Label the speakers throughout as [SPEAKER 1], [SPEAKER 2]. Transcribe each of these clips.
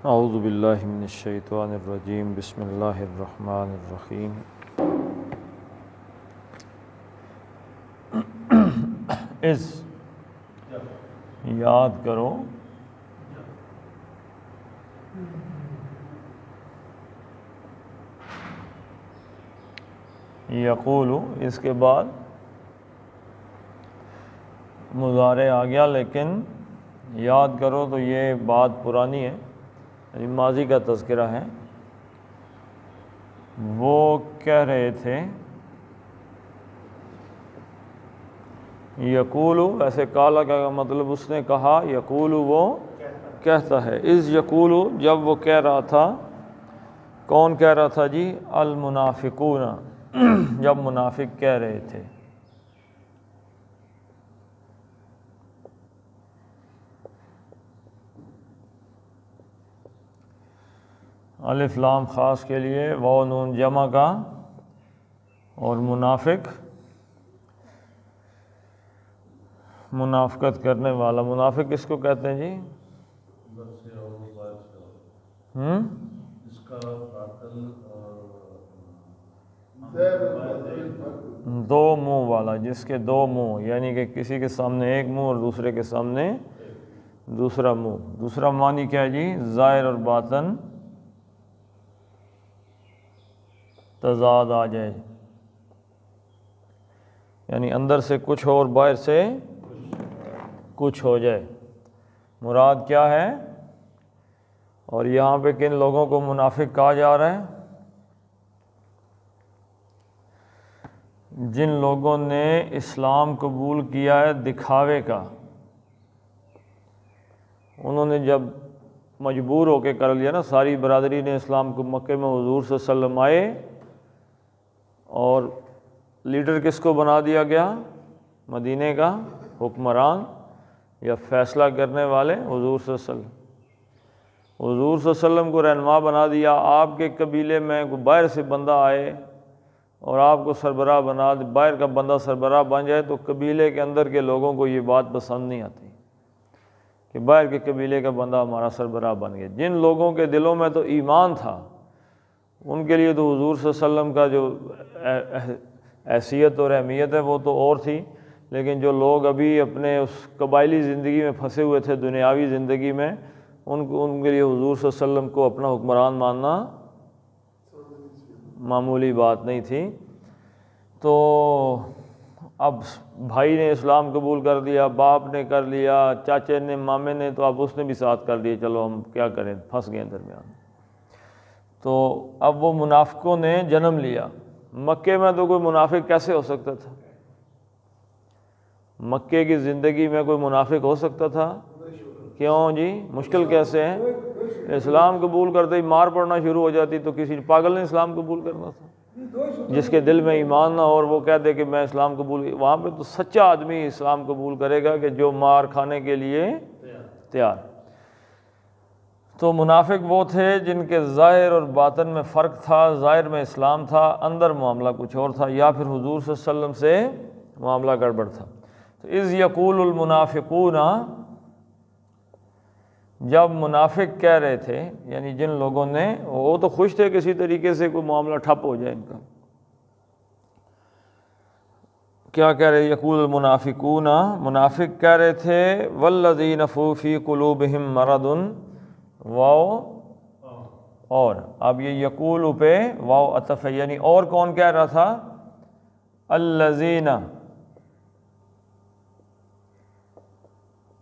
[SPEAKER 1] اعوذ باللہ من الشیطان الرجیم، بسم اللہ الرحمن الرحیم۔ اس یاد کرو یقول، اس کے بعد مضارع آ گیا، لیکن یاد کرو تو یہ بات پرانی ہے، یعنی ماضی کا تذکرہ ہے۔ وہ کہہ رہے تھے یقول، ویسے قال کا مطلب اس نے کہا، یقول وہ کہتا ہے، اذ یقول جب وہ کہہ رہا تھا۔ کون کہہ رہا تھا جی؟ المنافقون، جب منافق کہہ رہے تھے۔ الف لام خاص کے لیے، واو نون جمع کا، اور منافق منافقت کرنے والا۔ منافق کس کو کہتے ہیں جی؟ دو منہ والا، جس کے دو منہ، یعنی کہ کسی کے سامنے ایک منہ اور دوسرے کے سامنے دوسرا منہ۔ دوسرا معنی کیا ہے جی؟ ظاہر اور باطن تضاد آ جائے، یعنی اندر سے کچھ ہو اور باہر سے کچھ ہو جائے۔ مراد کیا ہے؟ اور یہاں پہ کن لوگوں کو منافق کہا جا رہا ہے؟ جن لوگوں نے اسلام قبول کیا ہے دکھاوے کا، انہوں نے جب مجبور ہو کے کر لیا نا، ساری برادری نے اسلام کو، مکے میں حضور صلی اللہ علیہ وسلم آئے اور لیڈر کس کو بنا دیا گیا؟ مدینے کا حکمران یا فیصلہ کرنے والے حضور صلی اللہ علیہ وسلم۔ حضور صلی اللہ علیہ وسلم کو رہنما بنا دیا۔ آپ کے قبیلے میں کوئی باہر سے بندہ آئے اور آپ کو سربراہ بنا دے، باہر کا بندہ سربراہ بن جائے تو قبیلے کے اندر کے لوگوں کو یہ بات پسند نہیں آتی کہ باہر کے قبیلے کا بندہ ہمارا سربراہ بن گیا۔ جن لوگوں کے دلوں میں تو ایمان تھا، ان کے لیے تو حضور صلی اللہ علیہ وسلم کا جو حیثیت اور اہمیت ہے وہ تو اور تھی، لیکن جو لوگ ابھی اپنے اس قبائلی زندگی میں پھنسے ہوئے تھے، دنیاوی زندگی میں، ان کے لیے حضور صلی اللہ علیہ وسلم کو اپنا حکمران ماننا معمولی بات نہیں تھی۔ تو اب بھائی نے اسلام قبول کر دیا، باپ نے کر لیا، چاچے نے، مامے نے، تو اب اس نے بھی ساتھ کر دیا، چلو ہم کیا کریں، پھنس گئے درمیان۔ تو اب وہ منافقوں نے جنم لیا۔ مکے میں تو کوئی منافق کیسے ہو سکتا تھا؟ مکے کی زندگی میں کوئی منافق ہو سکتا تھا؟ کیوں جی؟ مشکل کیسے ہے؟ اسلام قبول کرتے ہی مار پڑنا شروع ہو جاتی، تو کسی پاگل نے اسلام قبول کرنا تھا؟ جس کے دل میں ایمان نہ ہو اور وہ کہہ دے کہ میں اسلام قبول، وہاں پہ تو سچا آدمی اسلام قبول کرے گا کہ جو مار کھانے کے لیے تیار۔ تو منافق وہ تھے جن کے ظاہر اور باطن میں فرق تھا، ظاہر میں اسلام تھا، اندر معاملہ کچھ اور تھا، یا پھر حضور صلی اللہ علیہ وسلم سے معاملہ گڑبڑ تھا۔ تو اذ یقول المنافقون، جب منافق کہہ رہے تھے، یعنی جن لوگوں نے، وہ تو خوش تھے کسی طریقے سے کوئی معاملہ ٹھپ ہو جائے ان کا۔ کیا کہہ رہے؟ یقول المنافقون، منافق کہہ رہے تھے، والذین فی قلوبہم مرض، واو اور، اب یہ یقول پہ واو عطف ہے، یعنی اور کون کہہ رہا تھا؟ الذین،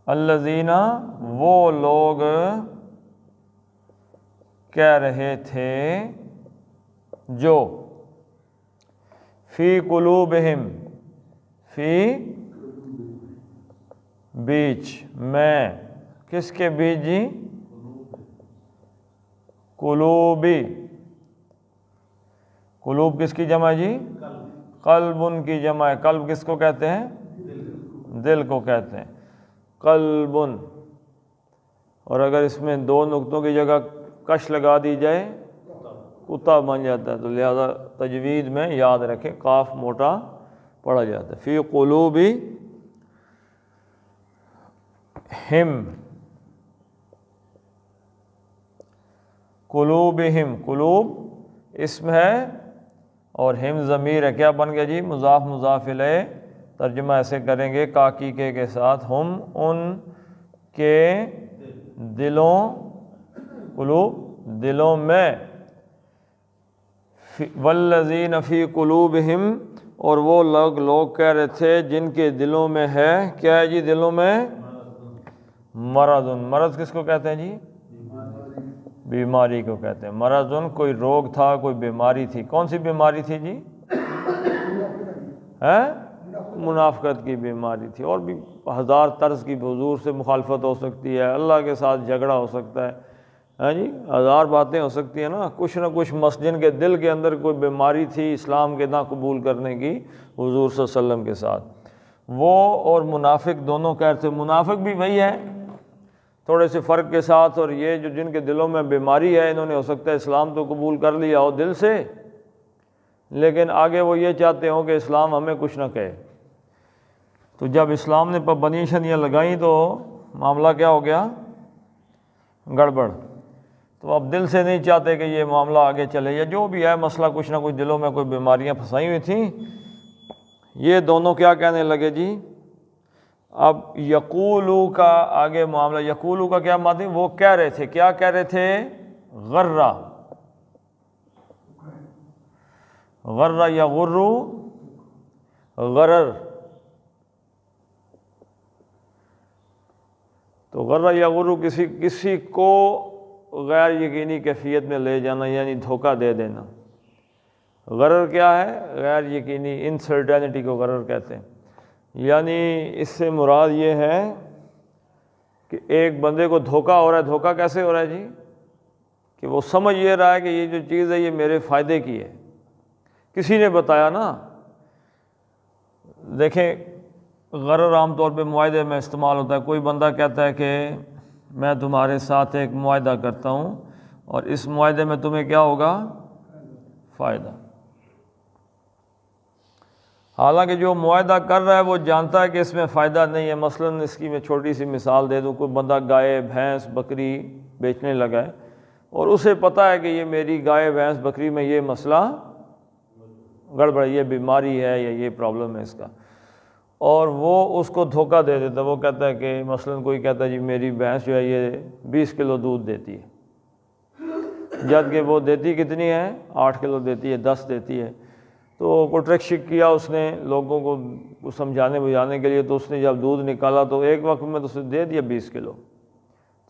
[SPEAKER 1] الذین وہ لوگ کہہ رہے تھے جو، فی قلوبہم، فی بیچ میں، کس کے بیچ جی؟ قلوبی، قلوب کس کی جمع ہے جی؟ قلب ان کی جمع ہے۔ قلب کس کو کہتے ہیں؟ دل کو کہتے ہیں، قلب۔ اور اگر اس میں دو نقطوں کی جگہ کش لگا دی جائے کتا بن جاتا ہے، تو لہذا تجوید میں یاد رکھیں قاف موٹا پڑھا جاتا ہے۔ فی قلوبی ہم، قلوبہم، قلوب اسم ہے اور ہم ضمیر ہے، کیا بن گیا جی؟ مضاف مضاف الیہ۔ ترجمہ ایسے کریں گے کاکی کے ساتھ، ہم ان کے دلوں، قلوب دلوں میں، والذین فی قلوبہم اور وہ لوگ کہہ رہے تھے جن کے دلوں میں ہے، کیا ہے جی دلوں میں؟ مرض۔ مرض کس کو کہتے ہیں جی؟ بیماری کو کہتے ہیں مرض۔ کوئی روگ تھا، کوئی بیماری تھی۔ کون سی بیماری تھی جی؟ منافقت کی بیماری تھی، اور بھی ہزار طرز کی حضور سے مخالفت ہو سکتی ہے، اللہ کے ساتھ جھگڑا ہو سکتا ہے، ہاں جی ہزار باتیں ہو سکتی ہیں نا، کچھ نہ کچھ مسجد کے دل کے اندر کوئی بیماری تھی اسلام کے نہ قبول کرنے کی حضور صلی اللہ علیہ وسلم کے ساتھ۔ وہ اور منافق دونوں کہہ رہے تھے، منافق بھی وہی ہے تھوڑے سے فرق کے ساتھ، اور یہ جو جن کے دلوں میں بیماری ہے انہوں نے ہو سکتا ہے اسلام تو قبول کر لیا ہو دل سے، لیکن آگے وہ یہ چاہتے ہوں کہ اسلام ہمیں کچھ نہ کہے۔ تو جب اسلام نے پابندیاں شنیاں لگائیں تو معاملہ کیا ہو گیا؟ گڑبڑ۔ تو اب دل سے نہیں چاہتے کہ یہ معاملہ آگے چلے، یا جو بھی ہے مسئلہ کچھ نہ کچھ دلوں میں کوئی بیماریاں پھنسائی ہوئی تھیں۔ یہ دونوں کیا کہنے لگے جی؟ اب یقولو کا آگے معاملہ، یقولو کا کیا معنی؟ وہ کہہ رہے تھے، کیا کہہ رہے تھے؟ غرہ، غرہ یغرو، غرر۔ تو غرہ یغرو کسی کو غیر یقینی کیفیت میں لے جانا، یعنی دھوکہ دے دینا۔ غرر کیا ہے؟ غیر یقینی، انسرٹینٹی کو غرر کہتے ہیں۔ یعنی اس سے مراد یہ ہے کہ ایک بندے کو دھوکہ ہو رہا ہے۔ دھوکہ کیسے ہو رہا ہے جی؟ کہ وہ سمجھ یہ رہا ہے کہ یہ جو چیز ہے یہ میرے فائدے کی ہے، کسی نے بتایا نا۔ دیکھیں غرر عام طور پہ معاہدے میں استعمال ہوتا ہے۔ کوئی بندہ کہتا ہے کہ میں تمہارے ساتھ ایک معاہدہ کرتا ہوں اور اس معاہدے میں تمہیں کیا ہوگا؟ فائدہ۔ حالانکہ جو معاہدہ کر رہا ہے وہ جانتا ہے کہ اس میں فائدہ نہیں ہے۔ مثلاً اس کی میں چھوٹی سی مثال دے دوں، کوئی بندہ گائے بھینس بکری بیچنے لگا ہے اور اسے پتہ ہے کہ یہ میری گائے بھینس بکری میں یہ مسئلہ گڑبڑ، یہ بیماری ہے یا یہ پرابلم ہے اس کا، اور وہ اس کو دھوکہ دے دیتا ہے۔ وہ کہتا ہے کہ مثلاً کوئی کہتا ہے جی میری بھینس جو ہے یہ 20 کلو دودھ دیتی ہے، جبکہ وہ دیتی کتنی ہے؟ 8 کلو دیتی ہے، 10 دیتی ہے۔ تو کوئی ٹرک شک کیا اس نے لوگوں کو سمجھانے بجھانے کے لیے، تو اس نے جب دودھ نکالا تو ایک وقت میں تو اسے دے دیا 20 کلو۔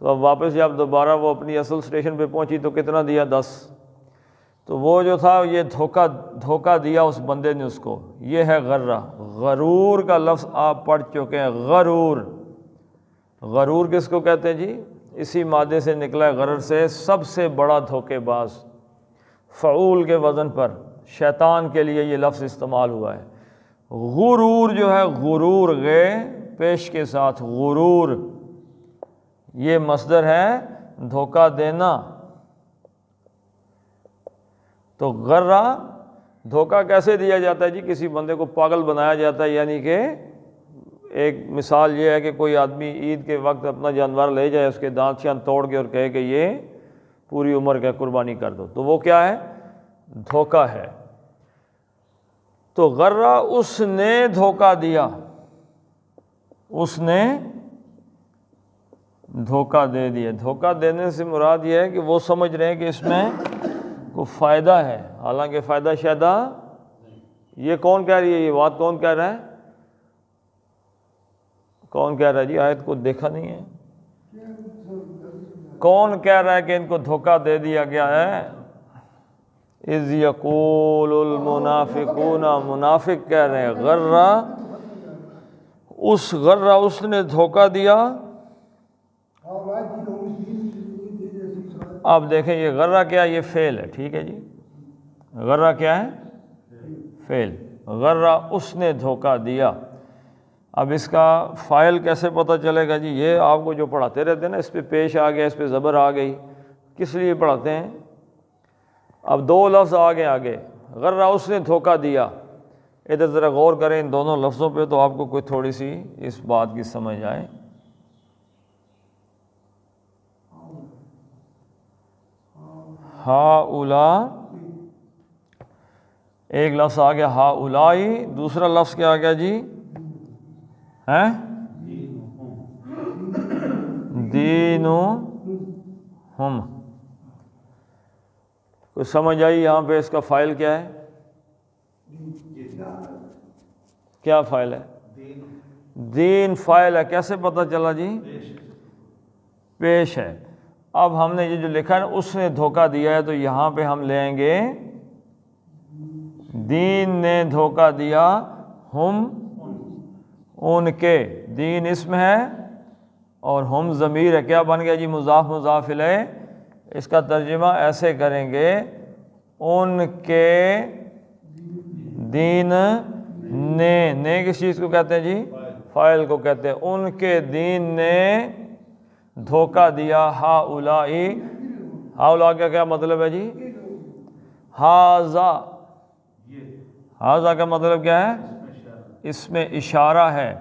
[SPEAKER 1] تو اب واپس جب دوبارہ وہ اپنی اصل اسٹیشن پہ پہنچی تو کتنا دیا؟ 10۔ تو وہ جو تھا یہ دھوکہ دیا اس بندے نے اس کو۔ یہ ہے غرہ۔ غرور کا لفظ آپ پڑھ چکے ہیں، غرور۔ غرور کس کو کہتے ہیں جی؟ اسی مادے سے نکلا ہے، غرر سے، سب سے بڑا دھوکے باز۔ فعول کے وزن پر شیطان کے لیے یہ لفظ استعمال ہوا ہے۔ غرور جو ہے، غرور غے پیش کے ساتھ، غرور یہ مصدر ہے دھوکہ دینا۔ تو غرہ دھوکہ کیسے دیا جاتا ہے جی؟ کسی بندے کو پاگل بنایا جاتا ہے، یعنی کہ ایک مثال یہ ہے کہ کوئی آدمی عید کے وقت اپنا جانور لے جائے، اس کے دانت شان توڑ کے اور کہے کہ یہ پوری عمر کا قربانی کر دو، تو وہ کیا ہے؟ دھوکہ ہے۔ تو غرہ اس نے دھوکہ دیا، اس نے دھوکہ دے دیا۔ دھوکہ دینے سے مراد یہ ہے کہ وہ سمجھ رہے ہیں کہ اس میں کوئی فائدہ ہے، حالانکہ فائدہ شائدہ۔ یہ کون کہہ رہی ہے؟ یہ بات کون کہہ رہا ہے؟ کون کہہ رہا ہے جی؟ آیت کو دیکھا نہیں ہے؟ کون کہہ رہا ہے کہ ان کو دھوکہ دے دیا گیا ہے؟ اذ یقول المنافقون، منافق کہہ رہے ہیں غرہ، اس نے دھوکہ دیا۔ اب دیکھیں یہ غرہ کیا؟ یہ فعل ہے، ٹھیک ہے جی۔ غرہ کیا ہے؟ فعل۔ غرہ اس نے دھوکہ دیا۔ اب اس کا فاعل کیسے پتہ چلے گا جی؟ یہ آپ کو جو پڑھاتے رہتے ہیں نا، اس پہ پیش آ گیا، اس پہ زبر آ گئی، کس لیے پڑھاتے ہیں؟ اب دو لفظ آگے غرہ اس نے دھوکہ دیا۔ ادھر ذرا غور کریں ان دونوں لفظوں پہ تو آپ کو کوئی تھوڑی سی اس بات کی سمجھ آئے۔ ہاؤلا، ایک لفظ آ گیا ہاؤلائی، دوسرا لفظ کیا آ گیا جی؟ ہیں دینہم۔ کوئی سمجھ آئی یہاں پہ اس کا فاعل کیا ہے؟ کیا فاعل ہے؟ دین فاعل ہے، کیسے پتہ چلا جی؟ پیش ہے۔ اب ہم نے یہ جو لکھا ہے اس نے دھوکہ دیا ہے، تو یہاں پہ ہم لیں گے دین نے دھوکہ دیا ہم ان کے، دین اسم ہے اور ہم ضمیر ہے، کیا بن گیا جی؟ مضاف مضاف الیہ۔ اس کا ترجمہ ایسے کریں گے ان کے دین نے کس چیز کو کہتے ہیں جی؟ فاعل کو کہتے ہیں۔ ان کے دین نے دھوکہ دیا ہاؤلائی، ہاؤلا کا کیا مطلب ہے جی؟ ہاذا، ہاذا کا مطلب کیا ہے؟ اس میں اشارہ ہے،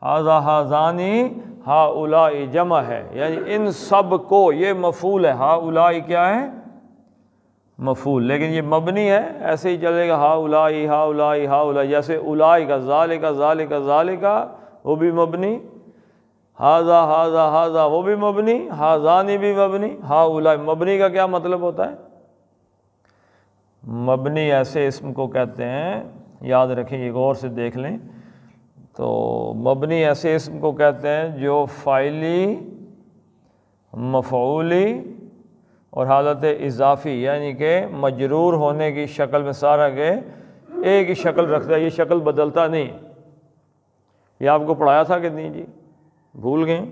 [SPEAKER 1] ہاذا ہاذانی ہاؤلائی جمع ہے، یعنی ان سب کو، یہ مفعول ہے، ہاؤلائی کیا ہے؟ مفعول، لیکن یہ مبنی ہے، ایسے ہی چلے گا ہاؤلائی ہاؤلائی ہاؤلائی، جیسے اولائی کا ذالک ذالک ذالک وہ بھی مبنی، ہاذا ہاذا ہاذا وہ بھی مبنی، ہاذانی بھی مبنی، ہاؤلائی۔ مبنی کا کیا مطلب ہوتا ہے؟ مبنی ایسے اسم کو کہتے ہیں، یاد رکھیں، یہ غور سے دیکھ لیں، تو مبنی ایسے اسم کو کہتے ہیں جو فاعلی، مفعولی اور حالت اضافی، یعنی کہ مجرور ہونے کی شکل میں سارا کے ایک ہی شکل رکھتا ہے، یہ شکل بدلتا نہیں۔ یہ آپ کو پڑھایا تھا کہ نہیں جی؟ بھول گئے؟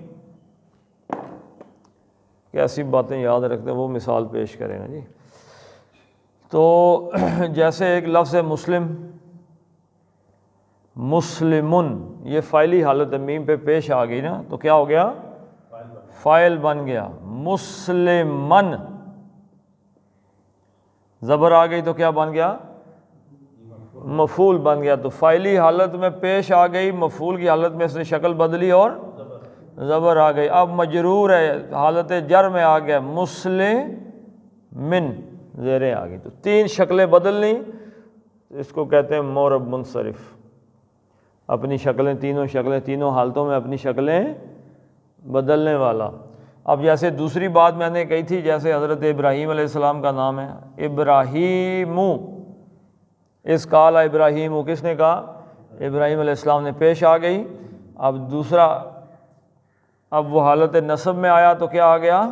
[SPEAKER 1] کیسی باتیں یاد رکھتے ہیں، وہ مثال پیش کریں نا جی۔ تو جیسے ایک لفظ ہے مسلم، مسلمن، یہ فاعلی حالت ہے، میم پہ پیش آ گئی نا، تو کیا ہو گیا؟ فاعل بن گیا۔ مسلمن، زبر آ گئی تو کیا بن گیا؟ مفعول بن گیا۔ تو فاعلی حالت میں پیش آ گئی، مفعول کی حالت میں اس نے شکل بدلی اور زبر آ گئی۔ اب مجرور ہے، حالت جر میں آ گیا مسلمن، زیریں آ گئی، تو تین شکلیں بدلنی، اس کو کہتے ہیں مورب منصرف، اپنی شکلیں، تینوں شکلیں، تینوں حالتوں میں اپنی شکلیں بدلنے والا۔ اب جیسے دوسری بات میں نے کہی تھی، جیسے حضرت ابراہیم علیہ السلام کا نام ہے ابراہیم، اس قال ابراہیم، کس نے کہا؟ ابراہیم علیہ السلام نے، پیش آ گئی۔ اب دوسرا، اب وہ حالت نصب میں آیا تو کیا آ گیا؟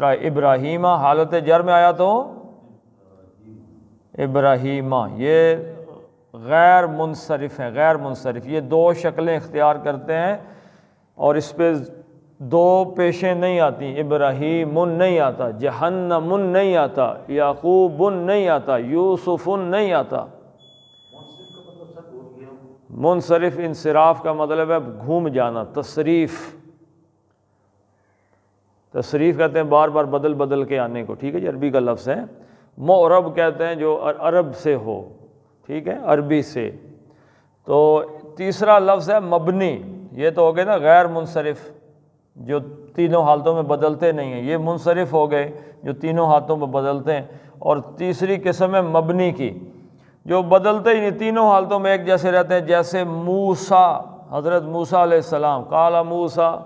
[SPEAKER 1] ابراہیمہ، حالت جر میں آیا تو ابراہیمہ۔ یہ غیر منصرف ہے، غیر منصرف، یہ دو شکلیں اختیار کرتے ہیں اور اس پہ دو پیشیں نہیں آتی، ابراہیمن نہیں آتا، جہنمن نہیں آتا، یعقوبن نہیں آتا، یوسفن نہیں آتا۔ منصرف انصراف کا مطلب ہے گھوم جانا، تصریف، تصریف کہتے ہیں بار بار بدل بدل کے آنے کو، ٹھیک ہے جی، عربی کا لفظ ہے۔ معرب کہتے ہیں جو عرب سے ہو، ٹھیک ہے، عربی سے۔ تو تیسرا لفظ ہے مبنی، یہ تو ہو گئے نا غیر منصرف، جو تینوں حالتوں میں بدلتے نہیں ہیں، یہ منصرف ہو گئے جو تینوں حالتوں میں بدلتے ہیں۔ اور تیسری قسم ہے مبنی کی، جو بدلتے ہی نہیں، تینوں حالتوں میں ایک جیسے رہتے ہیں، جیسے موسیٰ، حضرت موسیٰ علیہ السلام، قال موسیٰ،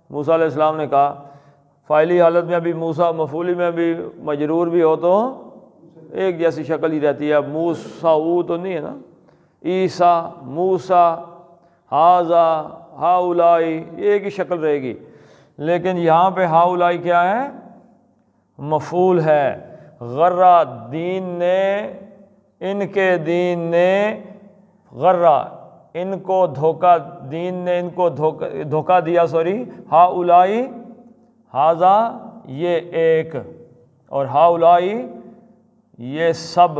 [SPEAKER 1] موسیٰ علیہ السلام نے کہا، فاعلی حالت میں بھی موسیٰ، مفعولی میں بھی، مجرور بھی ہو تو ایک جیسی شکل ہی رہتی ہے۔ اب موسیٰ تو نہیں ہے نا، عیسیٰ، موسیٰ، ہاذا، ہاؤلائی، ایک ہی شکل رہے گی، لیکن یہاں پہ ہاؤلائی کیا ہے؟ مفعول ہے۔ غرہ، دین نے، ان کے دین نے، غرہ، ان کو دھوکہ، دین نے ان کو دھوکہ دیا، ہاؤلائی، ہاذا یہ ایک، اور ہاؤلائی یہ سب،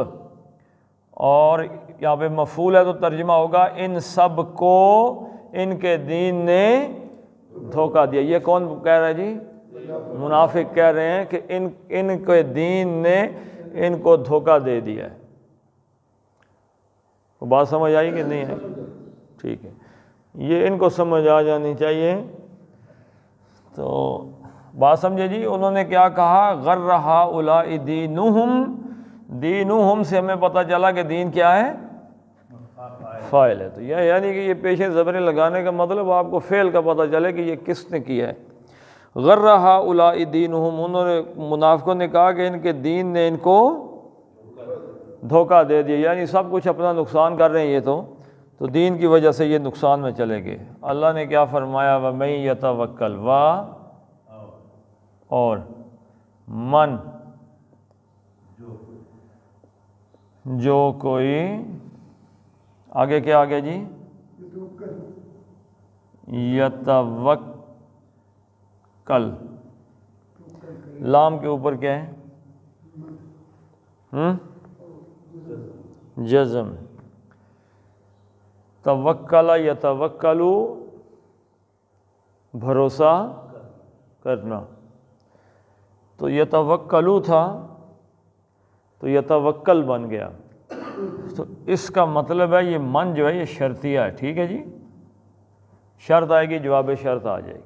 [SPEAKER 1] اور یہاں پہ مفعول ہے تو ترجمہ ہوگا ان سب کو ان کے دین نے دھوکہ دیا۔ یہ کون کہہ رہا ہے جی؟ منافق کہہ رہے ہیں کہ ان کے دین نے ان کو دھوکہ دے دیا ہے۔ بات سمجھ آئی کہ نہیں ہے؟ ٹھیک ہے، یہ ان کو سمجھ آ جانی چاہیے۔ تو بات سمجھے جی؟ انہوں نے کیا کہا؟ غر ہؤلاء دینہم، دینہم سے ہمیں پتہ چلا کہ دین کیا ہے؟ فاعل ہے۔ تو یہ یعنی کہ یہ پیش زبریں لگانے کا مطلب آپ کو فعل کا پتہ چلے کہ یہ کس نے کیا ہے۔ غر ہؤلاء دینہم، انہوں نے منافقوں نے کہا کہ ان کے دین نے ان کو دھوکہ دے دیا، یعنی سب کچھ اپنا نقصان کر رہے ہیں یہ تو دین کی وجہ سے یہ نقصان میں چلے گئے۔ اللہ نے کیا فرمایا؟ وَمَن يَتَوَکَّلْ، اور من، جو کوئی، آگے کیا آگے جی؟ یتوکل، لام کے اوپر کیا ہے؟ جزم۔ توکل یتوکلو، بھروسہ کرنا، تو یتوکلو تھا تو یتوکل بن گیا۔ تو اس کا مطلب ہے یہ من جو ہے یہ شرطیہ ہے، ٹھیک ہے جی؟ شرط آئے گی، جواب شرط آ جائے گی۔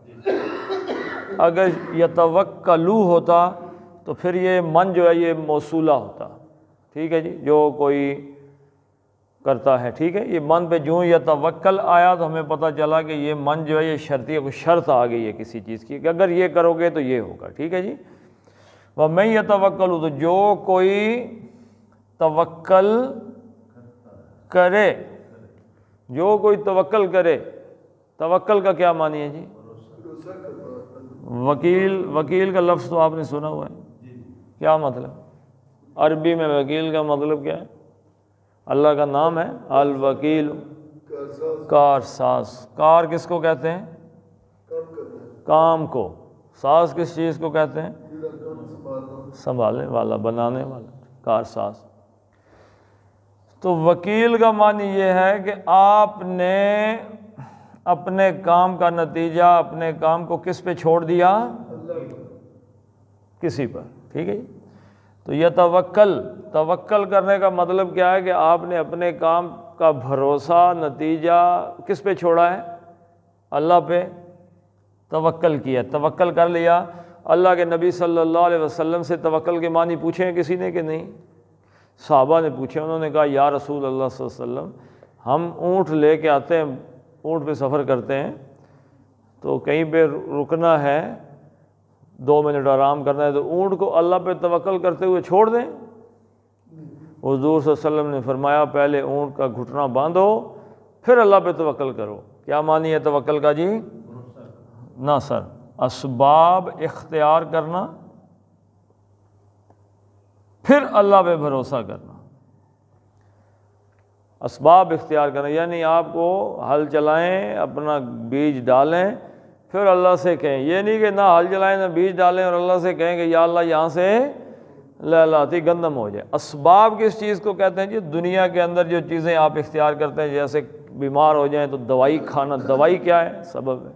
[SPEAKER 1] اگر یتوکلو ہوتا تو پھر یہ من جو ہے یہ موصولہ ہوتا، ٹھیک ہے جی؟ جو کوئی کرتا ہے، ٹھیک ہے؟ یہ من پہ جو یتوکل آیا تو ہمیں پتہ چلا کہ یہ من جو ہے یہ شرطیہ، کوئی شرط آ گئی ہے کسی چیز کی کہ اگر یہ کرو گے تو یہ ہوگا، ٹھیک ہے جی؟ وَمَن يَتَوَکَّلُ، تو جو کوئی توکل کرے، جو کوئی توکل کرے، توکل کا کیا معنی ہے جی؟ وکیل کا لفظ تو آپ نے سنا ہوا ہے، کیا مطلب؟ عربی میں وکیل کا مطلب کیا ہے؟ اللہ کا نام ہے الوکیل، کارساز۔ کار کس کو کہتے ہیں؟ کام کو۔ ساز کس چیز کو کہتے ہیں؟ سنبھالنے والا، بنانے والا، کارساز۔ تو وکیل کا معنی یہ ہے کہ آپ نے اپنے کام کا نتیجہ، اپنے کام کو کس پہ چھوڑ دیا؟ کسی پر، ٹھیک ہے جی؟ تو یہ توکل کرنے کا مطلب کیا ہے کہ آپ نے اپنے کام کا بھروسہ، نتیجہ کس پہ چھوڑا ہے؟ اللہ پہ توکل کیا، توکل کر لیا۔ اللہ کے نبی صلی اللہ علیہ وسلم سے توکل کے معنی پوچھے ہیں کسی نے کہ نہیں؟ صحابہ نے پوچھے، انہوں نے کہا یا رسول اللہ صلی اللہ علیہ وسلم، ہم اونٹ لے کے آتے ہیں، اونٹ پہ سفر کرتے ہیں، تو کہیں پہ رکنا ہے، 2 منٹ آرام کرنا ہے، تو اونٹ کو اللہ پہ توکل کرتے ہوئے چھوڑ دیں؟ حضور صلی اللہ علیہ وسلم نے فرمایا پہلے اونٹ کا گھٹنا باندھو پھر اللہ پہ توکل کرو۔ کیا معنی ہے توکل کا جی؟ نہ سر، اسباب اختیار کرنا پھر اللہ پہ بھروسہ کرنا۔ اسباب اختیار کرنا یعنی آپ کو ہل چلائیں، اپنا بیج ڈالیں، پھر اللہ سے کہیں، یہ نہیں کہ نہ ہل چلائیں نہ بیج ڈالیں اور اللہ سے کہیں کہ یا اللہ یہاں سے لہلاتی گندم ہو جائے۔ اسباب کس چیز کو کہتے ہیں جی؟ دنیا کے اندر جو چیزیں آپ اختیار کرتے ہیں، جیسے بیمار ہو جائیں تو دوائی کھانا، دوائی کیا ہے؟ سبب ہے۔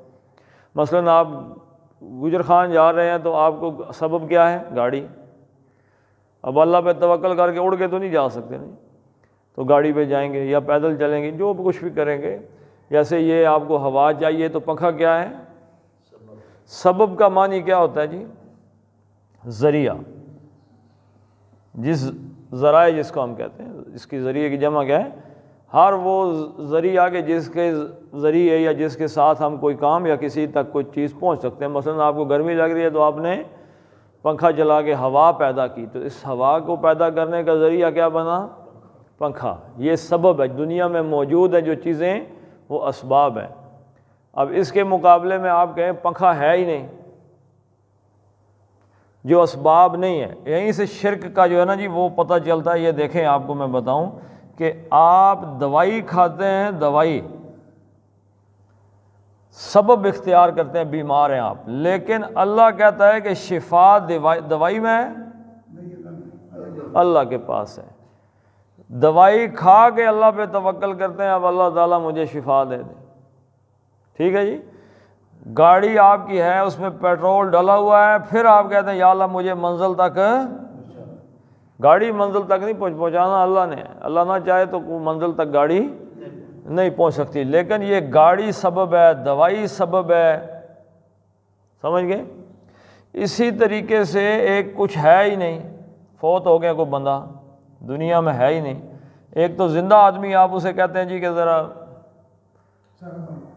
[SPEAKER 1] مثلاً آپ گجر خان جا رہے ہیں تو آپ کو سبب کیا ہے؟ گاڑی۔ اب اللہ پہ توکل کر کے اڑ کے تو نہیں جا سکتے، نہیں تو گاڑی پہ جائیں گے یا پیدل چلیں گے، جو کچھ بھی کریں گے۔ جیسے یہ آپ کو ہوا چاہیے تو پنکھا کیا ہے؟ سبب کا معنی کیا ہوتا ہے جی؟ ذریعہ۔ جس ذرائع جس کو ہم کہتے ہیں، اس کی ذریعے کی جمع کیا ہے؟ ہر وہ ذریعہ کہ جس کے ذریعے یا جس کے ساتھ ہم کوئی کام یا کسی تک کوئی چیز پہنچ سکتے ہیں۔ مثلاً آپ کو گرمی لگ رہی ہے تو آپ نے پنکھا چلا کے ہوا پیدا کی، تو اس ہوا کو پیدا کرنے کا ذریعہ کیا بنا؟ پنکھا۔ یہ سبب ہے، دنیا میں موجود ہے جو چیزیں وہ اسباب ہیں۔ اب اس کے مقابلے میں آپ کہیں پنکھا ہے ہی نہیں، جو اسباب نہیں ہے، یہیں سے شرک کا جو ہے نا جی وہ پتہ چلتا ہے۔ یہ دیکھیں آپ کو میں بتاؤں کہ آپ دوائی کھاتے ہیں، دوائی سبب اختیار کرتے ہیں، بیمار ہیں آپ، لیکن اللہ کہتا ہے کہ شفا دوائی میں ہے، اللہ کے پاس ہے۔ دوائی کھا کے اللہ پہ توکل کرتے ہیں، اب اللہ تعالیٰ مجھے شفا دے دے، ٹھیک ہے جی؟ گاڑی آپ کی ہے، اس میں پیٹرول ڈلا ہوا ہے، پھر آپ کہتے ہیں یا اللہ مجھے منزل تک، گاڑی منزل تک نہیں پہنچانا اللہ نے، اللہ نہ چاہے تو منزل تک گاڑی نہیں پہنچ سکتی، لیکن یہ گاڑی سبب ہے، دوائی سبب ہے، سمجھ گئے؟ اسی طریقے سے ایک کچھ ہے ہی نہیں، فوت ہو گیا کوئی بندہ دنیا میں ہے ہی نہیں، ایک تو زندہ آدمی آپ اسے کہتے ہیں جی کہ ذرا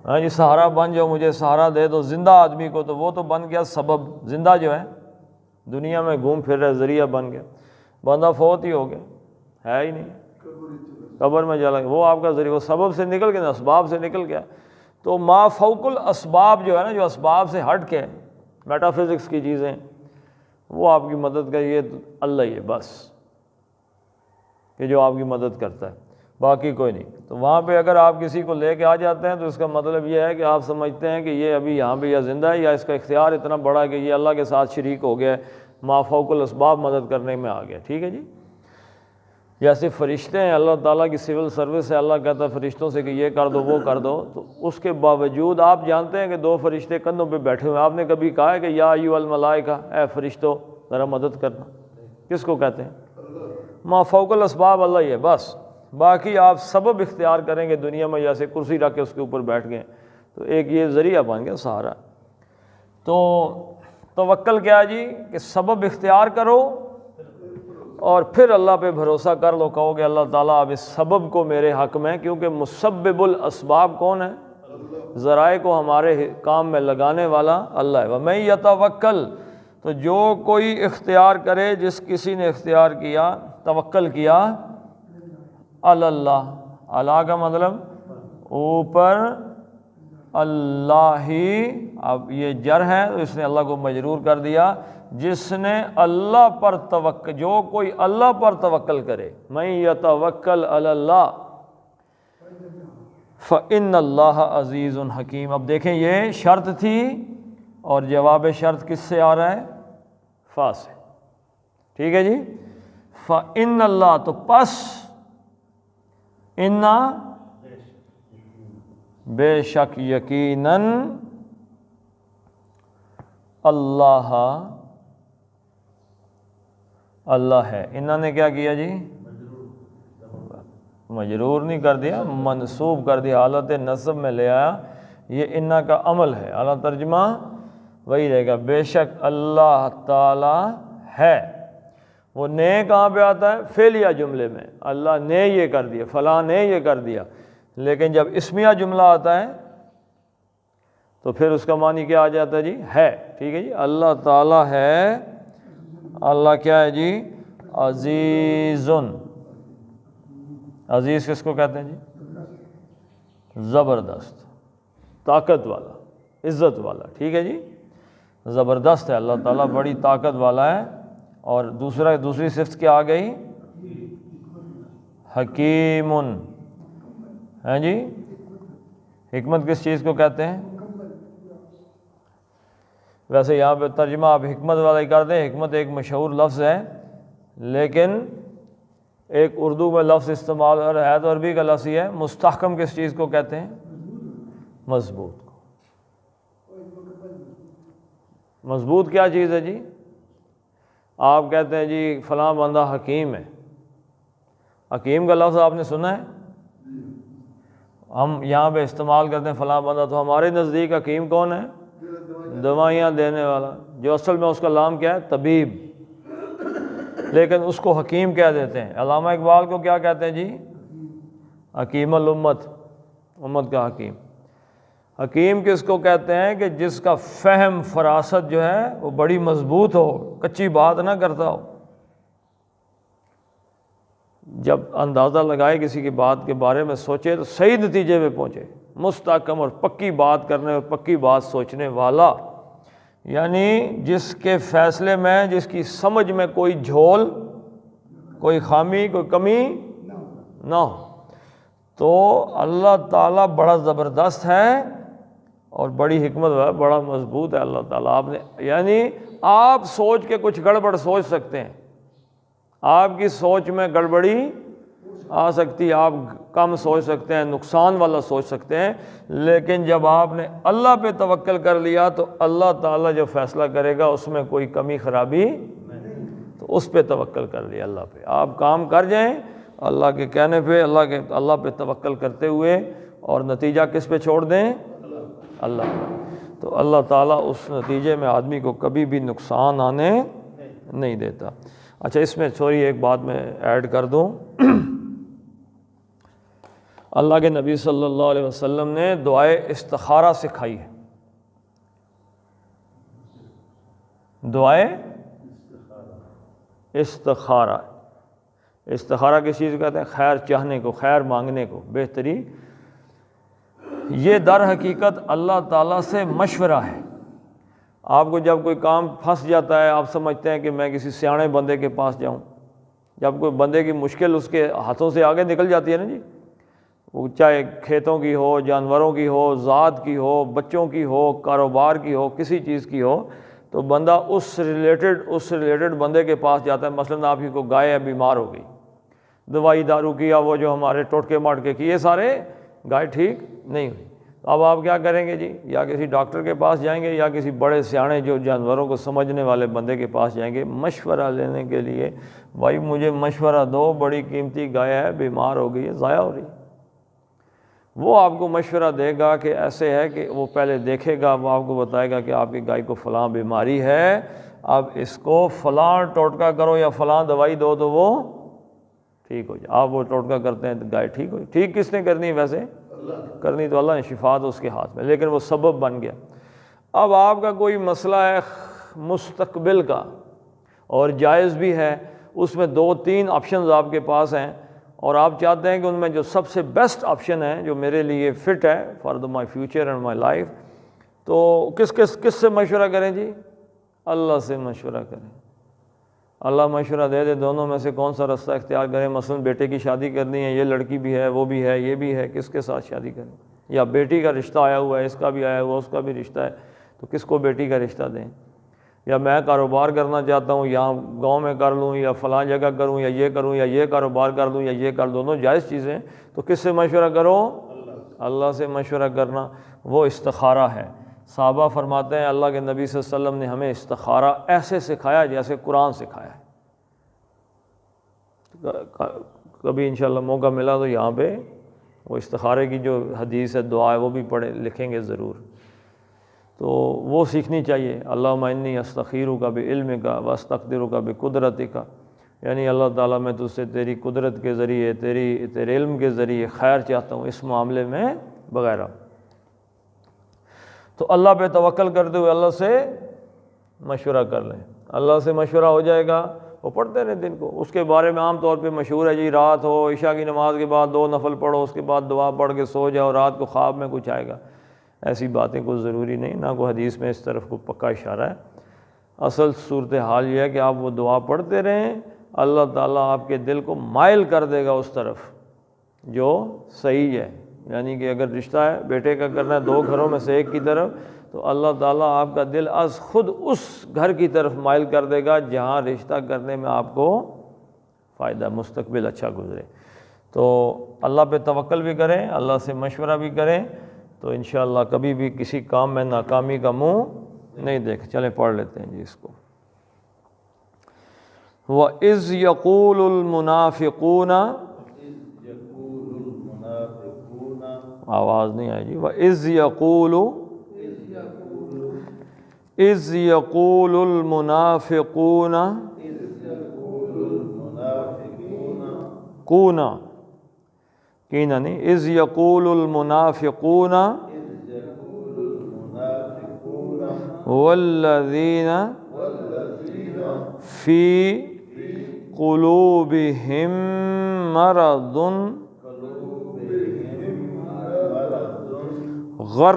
[SPEAKER 1] ہاں جی سہارا بن جاؤ، مجھے سہارا دے دو، زندہ آدمی کو تو وہ تو بن گیا سبب، زندہ جو ہے دنیا میں گھوم پھر رہا ذریعہ بن گیا، بندہ فوت ہی ہو گیا ہے ہی نہیں، قبر میں چلا گیا، وہ آپ کا ذریعہ، وہ سبب سے نکل گیا، اسباب سے نکل گیا۔ تو ما فوق الاسباب جو ہے نا، جو اسباب سے ہٹ کے میٹا فزکس کی چیزیں، وہ آپ کی مدد کر، یہ اللہ ہی ہے بس کہ جو آپ کی مدد کرتا ہے، باقی کوئی نہیں۔ تو وہاں پہ اگر آپ کسی کو لے کے آ جاتے ہیں تو اس کا مطلب یہ ہے کہ آپ سمجھتے ہیں کہ یہ ابھی یہاں پہ یا زندہ ہے یا اس کا اختیار اتنا بڑا کہ یہ اللہ کے ساتھ شریک ہو گیا ہے، ما فوق الاسباب مدد کرنے میں آ گیا، ٹھیک ہے جی۔ جیسے فرشتے ہیں، اللہ تعالیٰ کی سول سروس ہے، اللہ کہتا ہے فرشتوں سے کہ یہ کر دو وہ کر دو، تو اس کے باوجود آپ جانتے ہیں کہ دو فرشتے کندھوں پہ بیٹھے ہوئے ہیں، آپ نے کبھی کہا ہے کہ یا ایھا الملائکہ، اے فرشتوں ذرا مدد کرنا، کس کو کہتے ہیں؟ ما فوق الاسباب اللہ ہی ہے بس، باقی آپ سبب اختیار کریں گے دنیا میں، جیسے کرسی رکھ کے اس کے اوپر بیٹھ گئے تو ایک یہ ذریعہ بن گیا سہارا۔ تو توکل کیا جی کہ سبب اختیار کرو اور پھر اللہ پہ بھروسہ کر لو، کہو کہ اللہ تعالیٰ اب اس سبب کو میرے حق میں، کیونکہ مسبب الاسباب کون ہے؟ ذرائع کو ہمارے کام میں لگانے والا اللہ ہے۔ وَمَن يَتَوَکَّل، تو جو کوئی اختیار کرے، جس کسی نے اختیار کیا، توکل کیا، اللہ، اللہ کا مطلب اوپر، اللہ ہی، اب یہ جر ہے تو اس نے اللہ کو مجرور کر دیا، جس نے اللہ پر توکل، جو کوئی اللہ پر توکل کرے، من یتوکل علی اللہ فإن اللہ عزیز حکیم۔ اب دیکھیں یہ شرط تھی اور جواب شرط کس سے آ رہا ہے؟ فا سے، ٹھیک ہے جی۔ فإن اللہ، تو پس انا، بے شک یقیناً، اللہ، اللہ ہے۔ انہوں نے کیا کیا جی؟ مجرور نہیں کر دیا، منصوب کر دیا، حالت نصب میں لے آیا، یہ انا کا عمل ہے، اعلیٰ ترجمہ وہی رہے گا، بے شک اللہ تعالی ہے۔ وہ نے کہاں پہ آتا ہے؟ فعلیہ جملے میں، اللہ نے یہ کر دیا، فلاں نے یہ کر دیا، لیکن جب اسمیہ جملہ آتا ہے تو پھر اس کا معنی کیا آ جاتا ہے جی؟ ہے، ٹھیک ہے جی۔ اللہ تعالی ہے، اللہ کیا ہے جی؟ عزیزن، عزیز کس کو کہتے ہیں جی؟ زبردست، طاقت والا، عزت والا، ٹھیک ہے جی، زبردست ہے اللہ تعالیٰ، بڑی طاقت والا ہے۔ اور دوسری صفت کیا آ گئی؟ حکیم، ہیں جی۔ حکمت کس چیز کو کہتے ہیں؟ ویسے یہاں پہ ترجمہ آپ حکمت والا ہی کر دیں، حکمت ایک مشہور لفظ ہے، لیکن ایک اردو میں لفظ استعمال ہے تو عربی کا لفظ ہی ہے۔ مستحکم کس چیز کو کہتے ہیں؟ مضبوط کو۔ مضبوط کیا چیز ہے جی؟ آپ کہتے ہیں جی فلاں بندہ حکیم ہے، حکیم کا لفظ آپ نے سنا ہے؟ ہم یہاں پہ استعمال کرتے ہیں فلاں بندہ، تو ہمارے نزدیک حکیم کون ہے؟ دوائیاں دینے والا، جو اصل میں اس کا نام کیا ہے؟ طبیب، لیکن اس کو حکیم کہہ دیتے ہیں۔ علامہ اقبال کو کیا کہتے ہیں جی؟ حکیم الامت، امت کا حکیم۔ حکیم کس کو کہتے ہیں؟ کہ جس کا فہم، فراست جو ہے وہ بڑی مضبوط ہو، کچی بات نہ کرتا ہو، جب اندازہ لگائے کسی کی بات کے بارے میں سوچے تو صحیح نتیجے پہ پہنچے، مستحکم اور پکی بات کرنے اور پکی بات سوچنے والا، یعنی جس کے فیصلے میں، جس کی سمجھ میں کوئی جھول، کوئی خامی، کوئی کمی نہ ہو۔ تو اللہ تعالیٰ بڑا زبردست ہے اور بڑی حکمت ہے، بڑا مضبوط ہے اللہ تعالیٰ۔ آپ نے یعنی آپ سوچ کے کچھ گڑبڑ سوچ سکتے ہیں، آپ کی سوچ میں گڑبڑی آ سکتی ہے، آپ کم سوچ سکتے ہیں، نقصان والا سوچ سکتے ہیں، لیکن جب آپ نے اللہ پہ توکل کر لیا تو اللہ تعالیٰ جو فیصلہ کرے گا اس میں کوئی کمی خرابی، تو اس پہ توکل کر لیا، اللہ پہ آپ کام کر جائیں، اللہ کے کہنے پہ، اللہ پہ توکل کرتے ہوئے، اور نتیجہ کس پہ چھوڑ دیں؟ اللہ پہ۔ تو اللہ تعالیٰ اس نتیجے میں آدمی کو کبھی بھی نقصان آنے نہیں دیتا۔ اچھا، اس میں تھوڑی ایک بات میں ایڈ کر دوں، اللہ کے نبی صلی اللہ علیہ وسلم نے دعائے استخارہ سکھائی ہے۔ دعائے استخارہ، استخارہ کس چیز کو کہتے ہیں؟ خیر چاہنے کو، خیر مانگنے کو، بہتری۔ یہ در حقیقت اللہ تعالیٰ سے مشورہ ہے۔ آپ کو جب کوئی کام پھنس جاتا ہے، آپ سمجھتے ہیں کہ میں کسی سیانے بندے کے پاس جاؤں، جب کوئی بندے کی مشکل اس کے ہاتھوں سے آگے نکل جاتی ہے نا جی، وہ چاہے کھیتوں کی ہو، جانوروں کی ہو، ذات کی ہو، بچوں کی ہو، کاروبار کی ہو، کسی چیز کی ہو، تو بندہ اس ریلیٹڈ بندے کے پاس جاتا ہے۔ مثلاً آپ ہی کو گائے بیمار ہو گئی، دوائی دارو کیا، وہ جو ہمارے ٹوٹکے ماٹکے کیے سارے، گائے ٹھیک نہیں ہوئی، اب آپ کیا کریں گے جی؟ یا کسی ڈاکٹر کے پاس جائیں گے، یا کسی بڑے سیانے جو جانوروں کو سمجھنے والے بندے کے پاس جائیں گے مشورہ لینے کے لیے، بھائی مجھے مشورہ دو، بڑی قیمتی گائے ہے، بیمار ہو گئی ہے، ضائع ہو رہی ہے۔ وہ آپ کو مشورہ دے گا کہ ایسے ہے کہ وہ پہلے دیکھے گا، وہ آپ کو بتائے گا کہ آپ کی گائے کو فلاں بیماری ہے، اب اس کو فلاں ٹوٹکا کرو یا فلاں دوائی دو تو وہ ٹھیک ہو جائے۔ آپ وہ ٹوٹکا کرتے ہیں تو گائے ٹھیک ہو جائے۔ ٹھیک کس نے کرنی ہے ویسے؟ کرنی تو اللہ نے، شفا تو اس کے ہاتھ میں، لیکن وہ سبب بن گیا۔ اب آپ کا کوئی مسئلہ ہے مستقبل کا اور جائز بھی ہے، اس میں 2-3 آپشنز آپ کے پاس ہیں، اور آپ چاہتے ہیں کہ ان میں جو سب سے بیسٹ آپشن ہے، جو میرے لیے فٹ ہے for my future and my life, تو کس سے مشورہ کریں جی؟ اللہ سے مشورہ کریں۔ اللہ مشورہ دے دے دونوں میں سے کون سا رستہ اختیار کریں۔ مثلا بیٹے کی شادی کرنی ہے، یہ لڑکی بھی ہے، وہ بھی ہے، یہ بھی ہے، کس کے ساتھ شادی کریں؟ یا بیٹی کا رشتہ آیا ہوا ہے، اس کا بھی آیا ہوا، اس کا بھی رشتہ ہے، تو کس کو بیٹی کا رشتہ دیں؟ یا میں کاروبار کرنا چاہتا ہوں، یہاں گاؤں میں کر لوں یا فلاں جگہ کروں، یا یہ کروں، یا یہ کاروبار کر لوں، یا یہ کر، دونوں جائز چیزیں، تو کس سے مشورہ کرو؟ اللہ سے مشورہ کرنا، وہ استخارہ ہے۔ صحابہ فرماتے ہیں اللہ کے نبی صلی اللہ علیہ وسلم نے ہمیں استخارہ ایسے سکھایا جیسے قرآن سکھایا ہے۔ کبھی انشاءاللہ موقع ملا تو یہاں پہ وہ استخارے کی جو حدیث ہے، دعا ہے، وہ بھی لکھیں گے ضرور، تو وہ سیکھنی چاہیے۔ اللہم انی استخیرک بعلمک واستقدرک بقدرتک، یعنی اللہ تعالیٰ میں تجھ سے تیری قدرت کے ذریعے، تیرے علم کے ذریعے خیر چاہتا ہوں اس معاملے میں وغیرہ۔ تو اللہ پہ توکل کرتے ہوئے اللہ سے مشورہ کر لیں، اللہ سے مشورہ ہو جائے گا۔ وہ پڑھتے رہے دن کو، اس کے بارے میں عام طور پہ مشہور ہے جی، رات ہو، عشاء کی نماز کے بعد 2 نفل پڑھو، اس کے بعد دعا پڑھ کے سو جاؤ، رات کو خواب میں کچھ آئے گا۔ ایسی باتیں کوئی ضروری نہیں، نہ کوئی حدیث میں اس طرف کو پکا اشارہ ہے۔ اصل صورتحال یہ ہے کہ آپ وہ دعا پڑھتے رہیں، اللہ تعالیٰ آپ کے دل کو مائل کر دے گا اس طرف جو صحیح ہے۔ یعنی کہ اگر رشتہ ہے بیٹے کا کرنا ہے 2 گھروں میں سے ایک کی طرف، تو اللہ تعالیٰ آپ کا دل از خود اس گھر کی طرف مائل کر دے گا جہاں رشتہ کرنے میں آپ کو فائدہ، مستقبل اچھا گزرے۔ تو اللہ پہ توکل بھی کریں، اللہ سے مشورہ بھی کریں، تو انشاءاللہ کبھی بھی کسی کام میں ناکامی کا منہ نہیں دیکھ۔ چلیں پڑھ لیتے ہیں جی اس کو۔ وَإِذْ يَقُولُ الْمُنَافِقُونَ، آواز نہیں آئی جی، وَإِذْ يَقُولُ الْمُنَافِقُونَ کینا نہیں، اذ یقول المنافقون والذین فی قلوبہم مرض غر،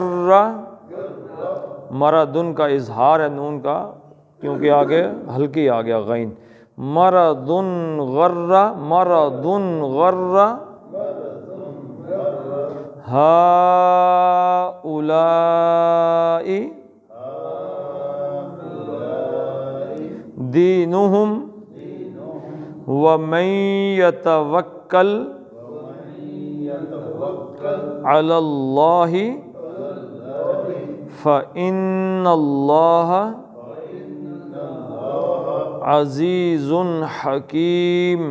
[SPEAKER 1] مرضن کا اظہار ہے نون کا، کیونکہ آگے ہلکی آ گیا غین، مرضن غر، مرضن غر ہؤلاء دینہم ومن یتوکل علی اللہ فإن اللہ عزیز حکیم۔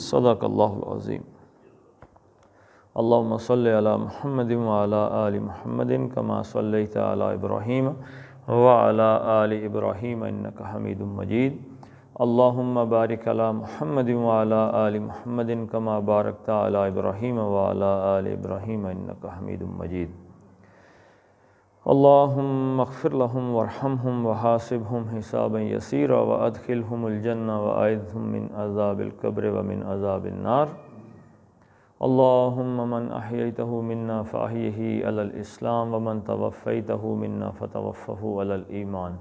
[SPEAKER 1] صدق اللہ العظیم۔ اللہم صلی علی محمد وعلی آل محمد کما صلیت علی ابراہیم وعلی آل ابراہیم انک حمید مجید اللہم بارک علی محمد وعلی آل محمد کما بارکت علی ابراہیم وعلی آل ابراہیم انک حمید مجید اللہم اغفر لهم وارحمهم وحاسبهم حسابا یسیرا وادخلهم الجنہ واعذهم من عذاب القبر ومن عذاب النار اللہم من احییته منا فاحیہ علی الاسلام ومن توفیته منا فتوفه علی الایمان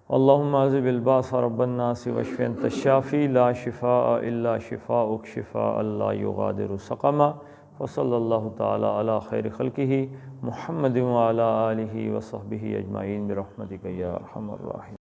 [SPEAKER 1] اللہم اذہب الباس رب الناس واشف انت الشافی لا شفاء الا شفاؤک شفاء لا یغادر سقما وصلی اللہ تعالی علی خیر خلقہ محمد وعلی آلہ وصحبہ اجمعین برحمتک یا ارحم الراحمین.